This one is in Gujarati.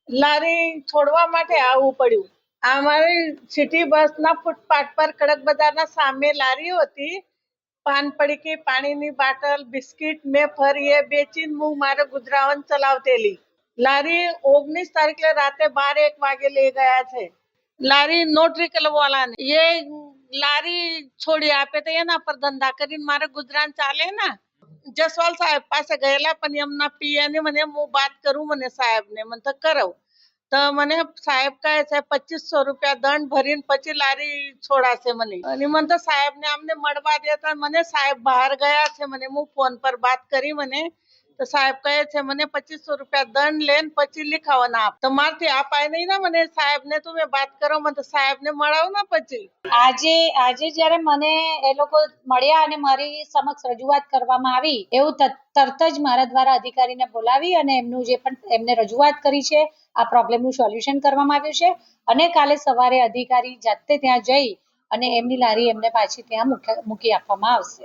લારી છોડવા માટે આવવું પડ્યું. અમારી સિટી બસના ફૂટપાથ પર કડક બજારના સામે લારીઓ હતી. પાન પડીકી, પાણીની બાટલ, બિસ્કિટ મેં ફરીએ બેચીને હું મારે ગુજરાન ચલાવતેલી. લારી 19 તારીખે રાતે 12-1 વાગે ले गया છે. લારી નોટરી વાળાને ये લારી છોડી આપે તો એના પર ધંધા કરીને મારે ગુજરાન ચાલે ને. જસવાલ સાહેબ પાસે ગયેલા પણ એમના પીએને મને હું વાત કરું મને સાહેબને મને તો કરો તો મને સાહેબ કહે છે 2500 રૂપિયા દંડ ભરીને પછી લારી છોડાશે મને. અને મને તો સાહેબને અમને મળવા દેતા મને સાહેબ બહાર ગયા છે મને હું ફોન પર વાત કરી મને તો સાહેબ કહે છે મને 2500 રૂપિયા દંડ લેન પછી लिखावाना આપ તો મારથી આપાય નહીં ને મને સાહેબને તું મેં વાત કરો મને તો સાહેબને મળાવ ને પછી આજે જ્યારે મને એ લોકો મળ્યા અને મારી સમક્ષ રજૂઆત કરવામાં આવી એવું તરત જ મારા દ્વારા અધિકારીને બોલાવી અને એમનું જે પણ એમને રજૂઆત કરી છે આ પ્રોબ્લેમનું સોલ્યુશન કરવામાં આવ્યું છે અને કાલે સવારે અધિકારી જાતે ત્યાં જઈ અને એમની લારી એમને પાછી ત્યાં મૂકી આપવામાં આવશે.